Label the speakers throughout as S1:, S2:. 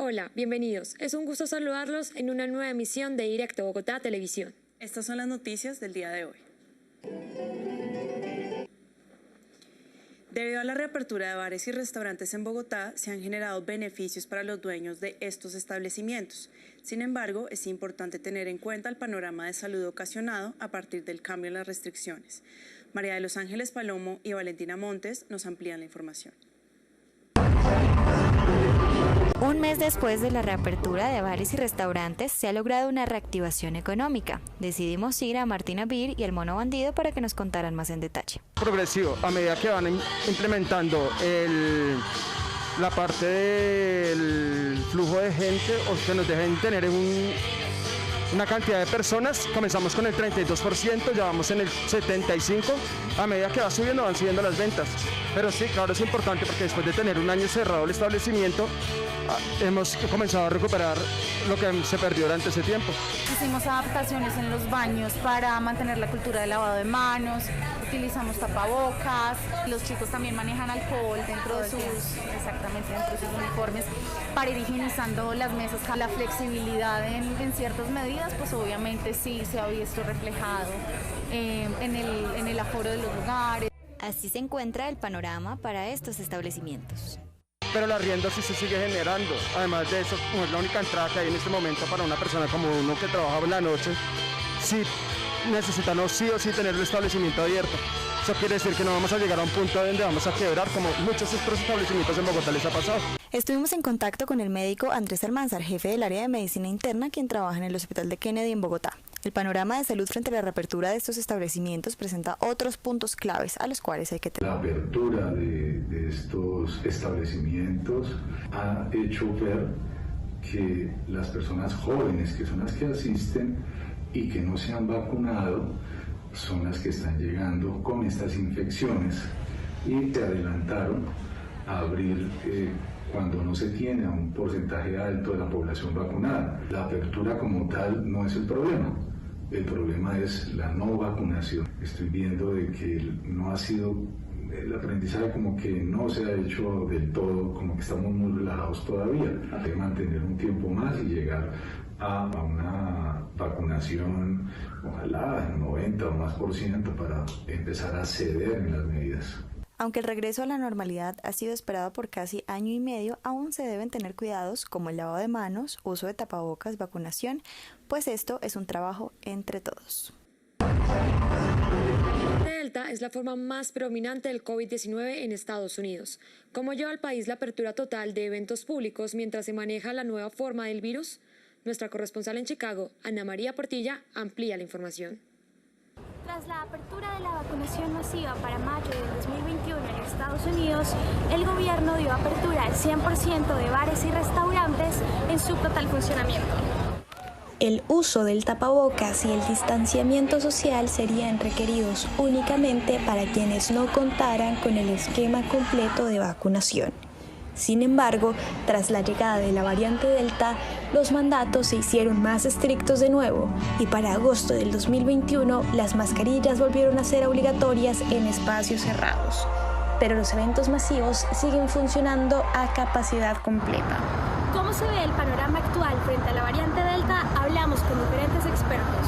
S1: Hola, bienvenidos. Es un gusto saludarlos en una nueva emisión de Directo Bogotá Televisión.
S2: Estas son las noticias del día de hoy. Debido a la reapertura de bares y restaurantes en Bogotá, se han generado beneficios para los dueños de estos establecimientos. Sin embargo, es importante tener en cuenta el panorama de salud ocasionado a partir del cambio en las restricciones. María de los Ángeles Palomo y Valentina Montes nos amplían la información.
S3: Un mes después de la reapertura de bares y restaurantes, se ha logrado una reactivación económica. Decidimos ir a Martina Bir y el Mono Bandido para que nos contaran más en detalle.
S4: Progresivo, a medida que van implementando la parte del flujo de gente, o que nos dejen tener una cantidad de personas, comenzamos con el 32%, ya vamos en el 75%, a medida que va subiendo, van subiendo las ventas. Pero sí, claro, es importante porque después de tener un año cerrado el establecimiento, hemos comenzado a recuperar lo que se perdió durante ese tiempo.
S5: Hicimos adaptaciones en los baños para mantener la cultura de lavado de manos, utilizamos tapabocas, los chicos también manejan alcohol dentro de sus uniformes para ir higienizando las mesas. La flexibilidad en ciertas medidas, pues obviamente sí se ha visto reflejado en el aforo de los lugares.
S3: Así se encuentra el panorama para estos establecimientos.
S4: Pero la arriendo sí se sigue generando. Además de eso, como es la única entrada que hay en este momento para una persona como uno que trabaja en la noche, sí necesitamos sí o sí tener el establecimiento abierto. Eso quiere decir que no vamos a llegar a un punto donde vamos a quebrar, como muchos otros establecimientos en Bogotá les ha pasado.
S3: Estuvimos en contacto con el médico Andrés Almanzar, jefe del área de medicina interna, quien trabaja en el Hospital de Kennedy en Bogotá. El panorama de salud frente a la reapertura de estos establecimientos presenta otros puntos claves a los cuales hay que tener.
S6: La apertura de estos establecimientos ha hecho ver que las personas jóvenes, que son las que asisten y que no se han vacunado, son las que están llegando con estas infecciones y se adelantaron a abrir cuando no se tiene a un porcentaje alto de la población vacunada. La apertura como tal no es el problema. El problema es la no vacunación. Estoy viendo de que no ha sido, el aprendizaje como que no se ha hecho del todo, como que estamos muy relajados todavía. Hay que mantener un tiempo más y llegar a una vacunación, ojalá en 90 o más % para empezar a ceder en las medidas.
S3: Aunque el regreso a la normalidad ha sido esperado por casi año y medio, aún se deben tener cuidados como el lavado de manos, uso de tapabocas, vacunación, pues esto es un trabajo entre todos.
S1: Delta es la forma más predominante del COVID-19 en Estados Unidos. ¿Cómo lleva al país la apertura total de eventos públicos mientras se maneja la nueva forma del virus? Nuestra corresponsal en Chicago, Ana María Portilla, amplía la información.
S7: Tras la apertura de la vacunación masiva para mayo del 2021 en Estados Unidos, el gobierno dio apertura al 100% de bares y restaurantes en su total funcionamiento.
S8: El uso del tapabocas y el distanciamiento social serían requeridos únicamente para quienes no contaran con el esquema completo de vacunación. Sin embargo, tras la llegada de la variante Delta, los mandatos se hicieron más estrictos de nuevo y para agosto del 2021 las mascarillas volvieron a ser obligatorias en espacios cerrados. Pero los eventos masivos siguen funcionando a capacidad completa.
S7: ¿Cómo se ve el panorama actual frente a la variante Delta? Hablamos con diferentes expertos.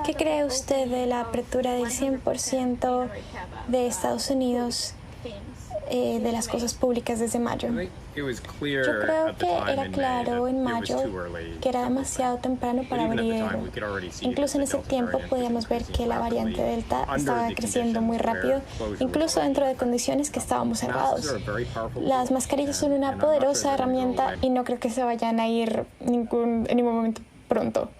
S8: ¿Qué cree usted de la apertura del 100% de Estados Unidos de las cosas públicas desde mayo? Yo creo que era claro en mayo que era demasiado temprano para abrir. Incluso en ese tiempo podíamos ver que la variante Delta estaba creciendo muy rápido, incluso dentro de condiciones que estábamos cerrados. Las mascarillas son una poderosa herramienta y no creo que se vayan a ir en ningún momento pronto.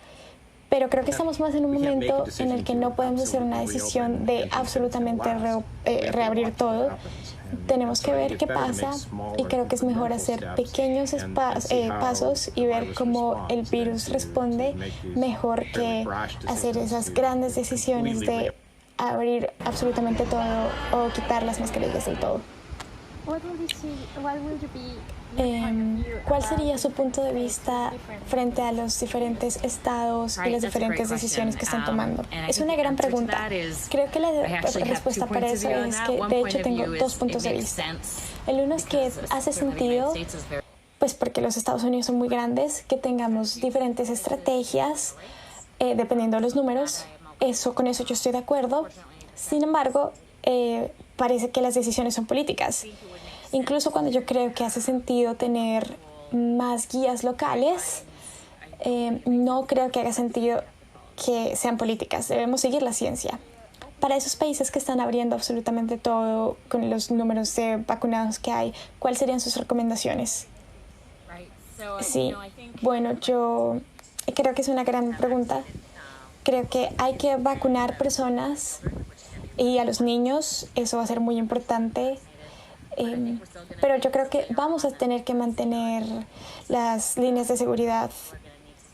S8: Pero creo que estamos más en un momento en el que no podemos hacer una decisión de absolutamente reabrir todo. Tenemos que ver qué pasa y creo que es mejor hacer pequeños pasos y ver cómo el virus responde mejor que hacer esas grandes decisiones de abrir absolutamente todo o quitar las mascarillas del todo. ¿Cuál sería su punto de vista frente a los diferentes estados y las diferentes decisiones que están tomando? Es una gran pregunta. Creo que la respuesta para eso es que, de hecho, tengo dos puntos de vista. El uno es que hace sentido pues porque los Estados Unidos son muy grandes, que tengamos diferentes estrategias dependiendo de los números. Con eso yo estoy de acuerdo. Sin embargo, parece que las decisiones son políticas. Incluso cuando yo creo que hace sentido tener más guías locales, no creo que haga sentido que sean políticas. Debemos seguir la ciencia. Para esos países que están abriendo absolutamente todo con los números de vacunados que hay, ¿cuáles serían sus recomendaciones? Sí, bueno, yo creo que es una gran pregunta. Creo que hay que vacunar personas y a los niños, eso va a ser muy importante. Pero yo creo que vamos a tener que mantener las líneas de seguridad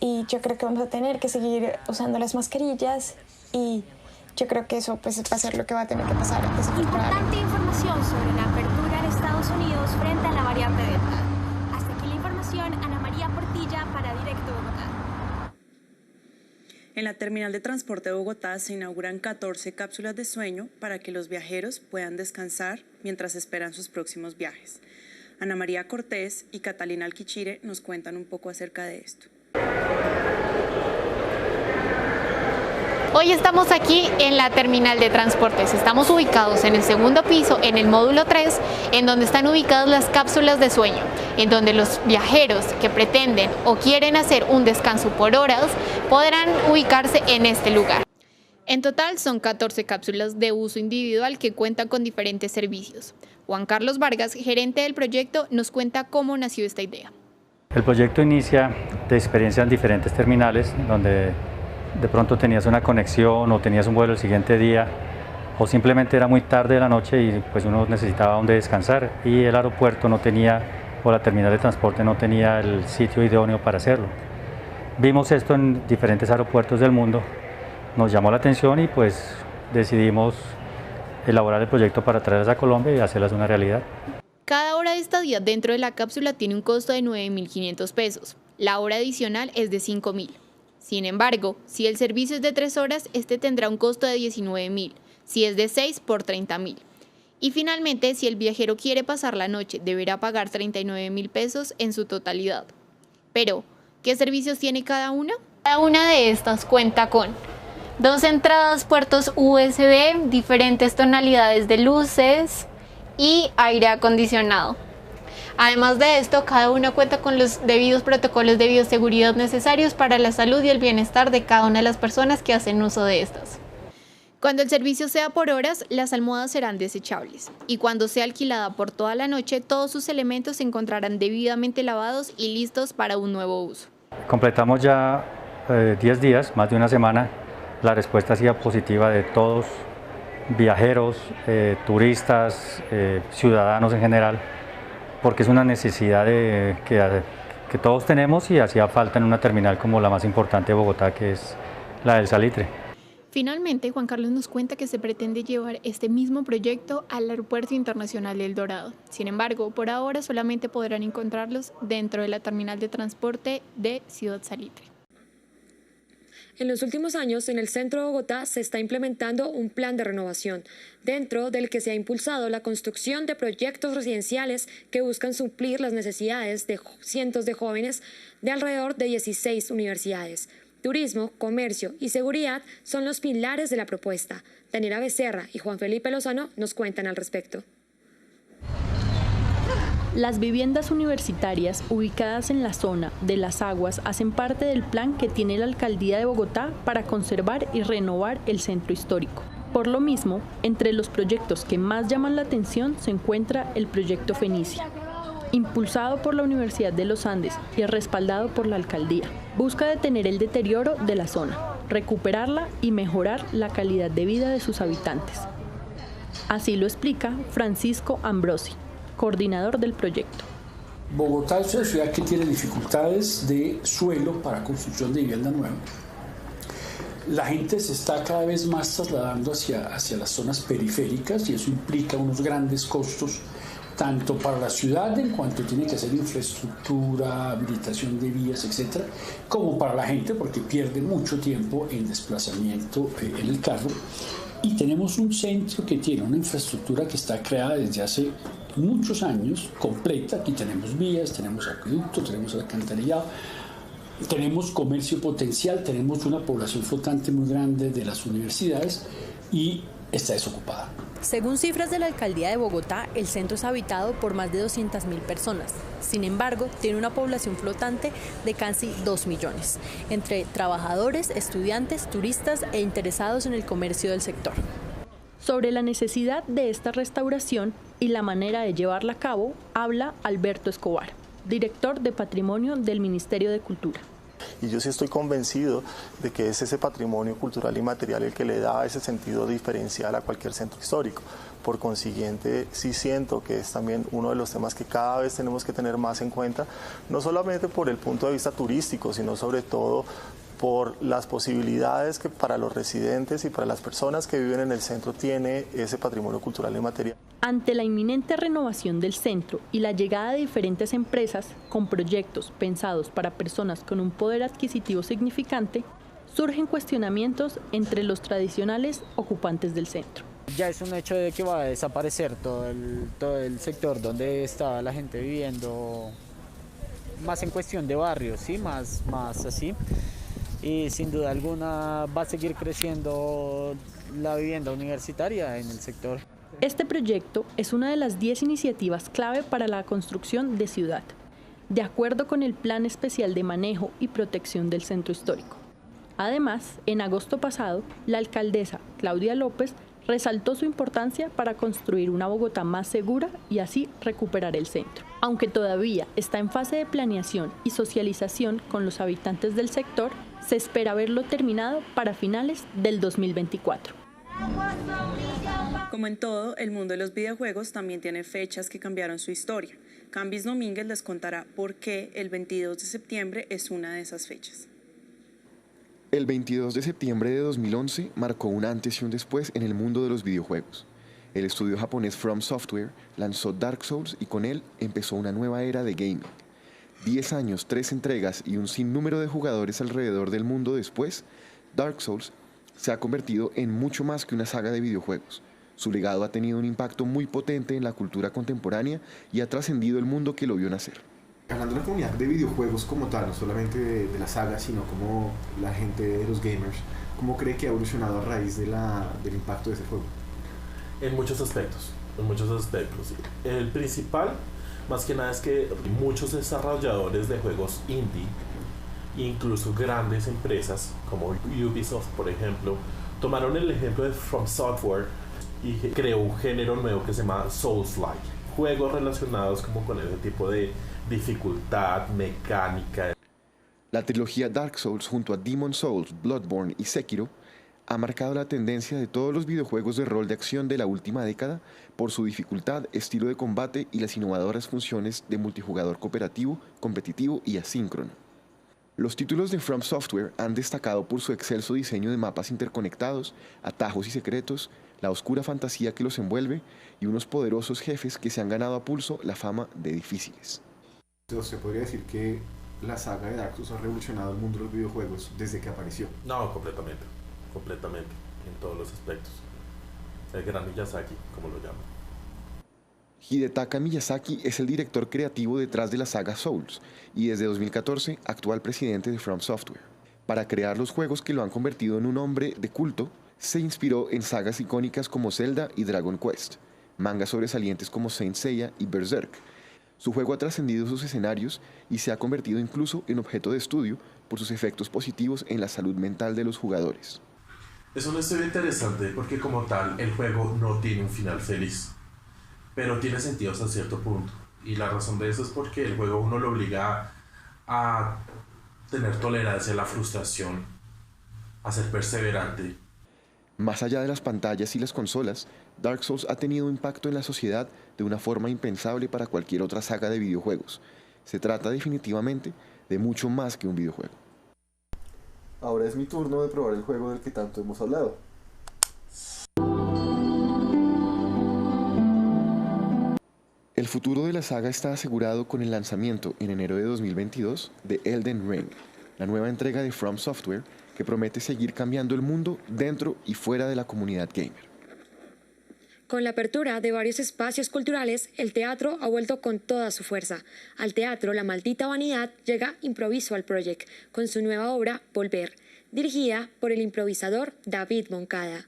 S8: y yo creo que vamos a tener que seguir usando las mascarillas y yo creo que eso pues, va a ser lo que va a tener que pasar.
S7: Importante información sobre la apertura en Estados Unidos frente a la variante Delta. Hasta aquí la información, Ana María Portilla para Directo Bogotá.
S2: En la terminal de transporte de Bogotá se inauguran 14 cápsulas de sueño para que los viajeros puedan descansar mientras esperan sus próximos viajes. Ana María Cortés y Catalina Alquichire nos cuentan un poco acerca de esto.
S9: Hoy estamos aquí en la terminal de transportes. Estamos ubicados en el segundo piso, en el módulo 3, en donde están ubicadas las cápsulas de sueño, en donde los viajeros que pretenden o quieren hacer un descanso por horas podrán ubicarse en este lugar. En total son 14 cápsulas de uso individual que cuentan con diferentes servicios. Juan Carlos Vargas, gerente del proyecto, nos cuenta cómo nació esta idea.
S10: El proyecto inicia de experiencia en diferentes terminales, donde de pronto tenías una conexión o tenías un vuelo el siguiente día o simplemente era muy tarde de la noche y pues uno necesitaba donde descansar y el aeropuerto no tenía o la terminal de transporte no tenía el sitio idóneo para hacerlo. Vimos esto en diferentes aeropuertos del mundo, nos llamó la atención y pues decidimos elaborar el proyecto para traerlas a Colombia y hacerlas una realidad.
S9: Cada hora de estadía dentro de la cápsula tiene un costo de 9.500 pesos. La hora adicional es de 5.000. Sin embargo, si el servicio es de 3 horas, este tendrá un costo de 19.000. Si es de 6, por 30.000. Y finalmente, si el viajero quiere pasar la noche, deberá pagar 39.000 pesos en su totalidad. Pero, ¿qué servicios tiene cada una? Cada una de estas cuenta con 2 entradas, puertos USB, diferentes tonalidades de luces y aire acondicionado. Además de esto, cada una cuenta con los debidos protocolos de bioseguridad necesarios para la salud y el bienestar de cada una de las personas que hacen uso de estas. Cuando el servicio sea por horas, las almohadas serán desechables y cuando sea alquilada por toda la noche, todos sus elementos se encontrarán debidamente lavados y listos para un nuevo uso.
S10: Completamos ya 10 días, más de una semana. La respuesta ha sido positiva de todos, viajeros, turistas, ciudadanos en general, porque es una necesidad que todos tenemos y hacía falta en una terminal como la más importante de Bogotá, que es la del Salitre.
S9: Finalmente, Juan Carlos nos cuenta que se pretende llevar este mismo proyecto al Aeropuerto Internacional de El Dorado. Sin embargo, por ahora solamente podrán encontrarlos dentro de la terminal de transporte de Ciudad Salitre.
S1: En los últimos años, en el centro de Bogotá se está implementando un plan de renovación, dentro del que se ha impulsado la construcción de proyectos residenciales que buscan suplir las necesidades de cientos de jóvenes de alrededor de 16 universidades. Turismo, comercio y seguridad son los pilares de la propuesta. Daniela Becerra y Juan Felipe Lozano nos cuentan al respecto.
S11: Las viviendas universitarias ubicadas en la zona de Las Aguas hacen parte del plan que tiene la Alcaldía de Bogotá para conservar y renovar el centro histórico. Por lo mismo, entre los proyectos que más llaman la atención se encuentra el proyecto Fenicia, impulsado por la Universidad de los Andes y respaldado por la Alcaldía. Busca detener el deterioro de la zona, recuperarla y mejorar la calidad de vida de sus habitantes. Así lo explica Francisco Ambrosi, coordinador del proyecto.
S12: Bogotá es una ciudad que tiene dificultades de suelo para construcción de vivienda nueva. La gente se está cada vez más trasladando hacia las zonas periféricas y eso implica unos grandes costos tanto para la ciudad en cuanto tiene que hacer infraestructura, habilitación de vías, etcétera, como para la gente porque pierde mucho tiempo en desplazamiento en el carro Y tenemos un centro que tiene una infraestructura que está creada desde hace muchos años, completa. Aquí tenemos vías, tenemos acueducto, tenemos alcantarillado, tenemos comercio potencial, tenemos una población flotante muy grande de las universidades y está desocupada.
S11: Según cifras de la Alcaldía de Bogotá, el centro es habitado por más de 200.000 personas. Sin embargo, tiene una población flotante de casi 2 millones, entre trabajadores, estudiantes, turistas e interesados en el comercio del sector. Sobre la necesidad de esta restauración y la manera de llevarla a cabo, habla Alberto Escobar, director de Patrimonio del Ministerio de Cultura.
S13: Y yo sí estoy convencido de que es ese patrimonio cultural y material el que le da ese sentido diferencial a cualquier centro histórico. Por consiguiente, sí siento que es también uno de los temas que cada vez tenemos que tener más en cuenta, no solamente por el punto de vista turístico, sino sobre todo por las posibilidades que para los residentes y para las personas que viven en el centro tiene ese patrimonio cultural y material.
S11: Ante la inminente renovación del centro y la llegada de diferentes empresas con proyectos pensados para personas con un poder adquisitivo significante, surgen cuestionamientos entre los tradicionales ocupantes del centro.
S14: Ya es un hecho de que va a desaparecer todo el sector donde estaba la gente viviendo, más en cuestión de barrios, ¿sí? más así. Y sin duda alguna va a seguir creciendo la vivienda universitaria en el sector.
S11: Este proyecto es una de las 10 iniciativas clave para la construcción de ciudad, de acuerdo con el Plan Especial de Manejo y Protección del Centro Histórico. Además, en agosto pasado, la alcaldesa Claudia López resaltó su importancia para construir una Bogotá más segura y así recuperar el centro. Aunque todavía está en fase de planeación y socialización con los habitantes del sector, se espera verlo terminado para finales del 2024.
S2: Como en todo, el mundo de los videojuegos también tiene fechas que cambiaron su historia. Cambis Domínguez les contará por qué el 22 de septiembre es una de esas fechas.
S15: El 22 de septiembre de 2011 marcó un antes y un después en el mundo de los videojuegos. El estudio japonés From Software lanzó Dark Souls y con él empezó una nueva era de gaming. 10 años, 3 entregas y un sinnúmero de jugadores alrededor del mundo después, Dark Souls se ha convertido en mucho más que una saga de videojuegos. Su legado ha tenido un impacto muy potente en la cultura contemporánea y ha trascendido el mundo que lo vio nacer.
S16: Hablando de la comunidad de videojuegos como tal, no solamente de la saga, sino como la gente de los gamers, ¿cómo cree que ha evolucionado a raíz del impacto de ese juego?
S17: En muchos aspectos. El principal, más que nada, es que muchos desarrolladores de juegos indie, incluso grandes empresas como Ubisoft, por ejemplo, tomaron el ejemplo de From Software y creó un género nuevo que se llama Souls-like. Juegos relacionados como con ese tipo de dificultad, mecánica.
S15: La trilogía Dark Souls junto a Demon's Souls, Bloodborne y Sekiro ha marcado la tendencia de todos los videojuegos de rol de acción de la última década por su dificultad, estilo de combate y las innovadoras funciones de multijugador cooperativo, competitivo y asíncrono. Los títulos de From Software han destacado por su excelso diseño de mapas interconectados, atajos y secretos, la oscura fantasía que los envuelve y unos poderosos jefes que se han ganado a pulso la fama de difíciles.
S16: ¿Se podría decir que la saga de Dark Souls ha revolucionado el mundo de los videojuegos desde que apareció?
S17: No, completamente, en todos los aspectos. El gran Miyazaki, como lo llaman.
S15: Hidetaka Miyazaki es el director creativo detrás de la saga Souls y desde 2014 actual presidente de From Software. Para crear los juegos que lo han convertido en un hombre de culto, se inspiró en sagas icónicas como Zelda y Dragon Quest, mangas sobresalientes como Saint Seiya y Berserk. Su juego ha trascendido sus escenarios y se ha convertido incluso en objeto de estudio por sus efectos positivos en la salud mental de los jugadores.
S17: Es una historia interesante porque como tal el juego no tiene un final feliz, pero tiene sentido hasta cierto punto. Y la razón de eso es porque el juego uno lo obliga a tener tolerancia a la frustración, a ser perseverante.
S15: Más allá de las pantallas y las consolas, Dark Souls ha tenido impacto en la sociedad de una forma impensable para cualquier otra saga de videojuegos. Se trata definitivamente de mucho más que un videojuego.
S18: Ahora es mi turno de probar el juego del que tanto hemos hablado.
S15: El futuro de la saga está asegurado con el lanzamiento en enero de 2022 de Elden Ring, la nueva entrega de From Software que promete seguir cambiando el mundo dentro y fuera de la comunidad gamer.
S1: Con la apertura de varios espacios culturales, el teatro ha vuelto con toda su fuerza. Al teatro La Maldita Vanidad llega Improviso Project con su nueva obra Volver, dirigida por el improvisador David Moncada.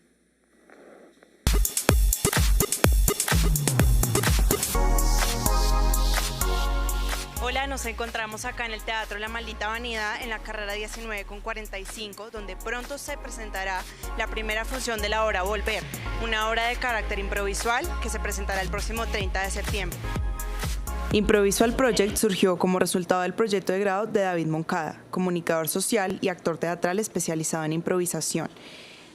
S2: Hola, nos encontramos acá en el Teatro La Maldita Vanidad en la carrera 19 con 45, donde pronto se presentará la primera función de la obra Volver, una obra de carácter improvisual que se presentará el próximo 30 de septiembre. Improviso Project surgió como resultado del proyecto de grado de David Moncada, comunicador social y actor teatral especializado en improvisación.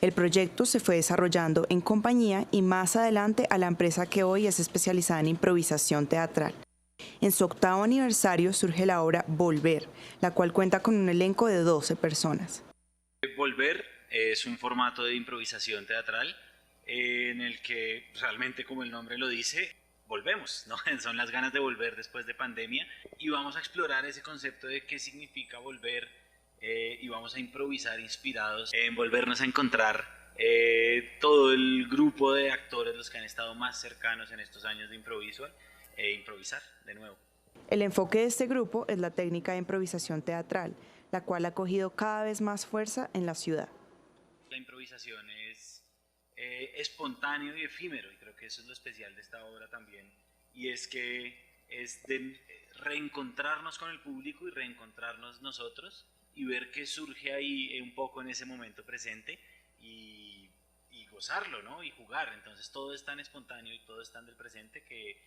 S2: El proyecto se fue desarrollando en compañía y más adelante a la empresa que hoy es especializada en improvisación teatral. En su 8º aniversario surge la obra Volver, la cual cuenta con un elenco de 12 personas.
S19: Volver es un formato de improvisación teatral en el que realmente, como el nombre lo dice, volvemos, ¿no? Son las ganas de volver después de pandemia y vamos a explorar ese concepto de qué significa volver y vamos a improvisar inspirados en volvernos a encontrar todo el grupo de actores, los que han estado más cercanos en estos años de improvisar de nuevo.
S2: El enfoque de este grupo es la técnica de improvisación teatral, la cual ha cogido cada vez más fuerza en la ciudad.
S19: La improvisación es espontáneo y efímero, y creo que eso es lo especial de esta obra también, y es que es de reencontrarnos con el público y reencontrarnos nosotros y ver qué surge ahí un poco en ese momento presente y gozarlo, ¿no? Y jugar. Entonces todo es tan espontáneo y todo es tan del presente que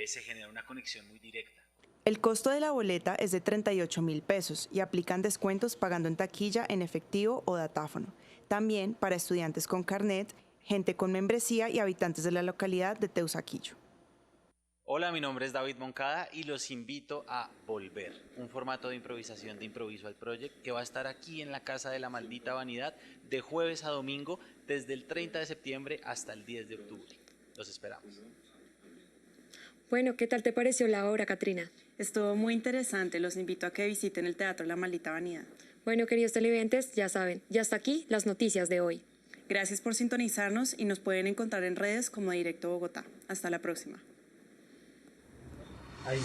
S19: se genera una conexión muy directa.
S2: El costo de la boleta es de 38.000 pesos y aplican descuentos pagando en taquilla, en efectivo o datáfono. También para estudiantes con carnet, gente con membresía y habitantes de la localidad de Teusaquillo.
S20: Hola, mi nombre es David Moncada y los invito a Volver, un formato de improvisación de Improviso Project que va a estar aquí en la Casa de la Maldita Vanidad de jueves a domingo desde el 30 de septiembre hasta el 10 de octubre. Los esperamos.
S1: Bueno, ¿qué tal te pareció la obra, Catrina?
S2: Estuvo muy interesante, los invito a que visiten el Teatro La Maldita Vanidad.
S1: Bueno, queridos televidentes, ya saben, ya hasta aquí las noticias de hoy.
S2: Gracias por sintonizarnos y nos pueden encontrar en redes como Directo Bogotá. Hasta la próxima.
S17: Ahí.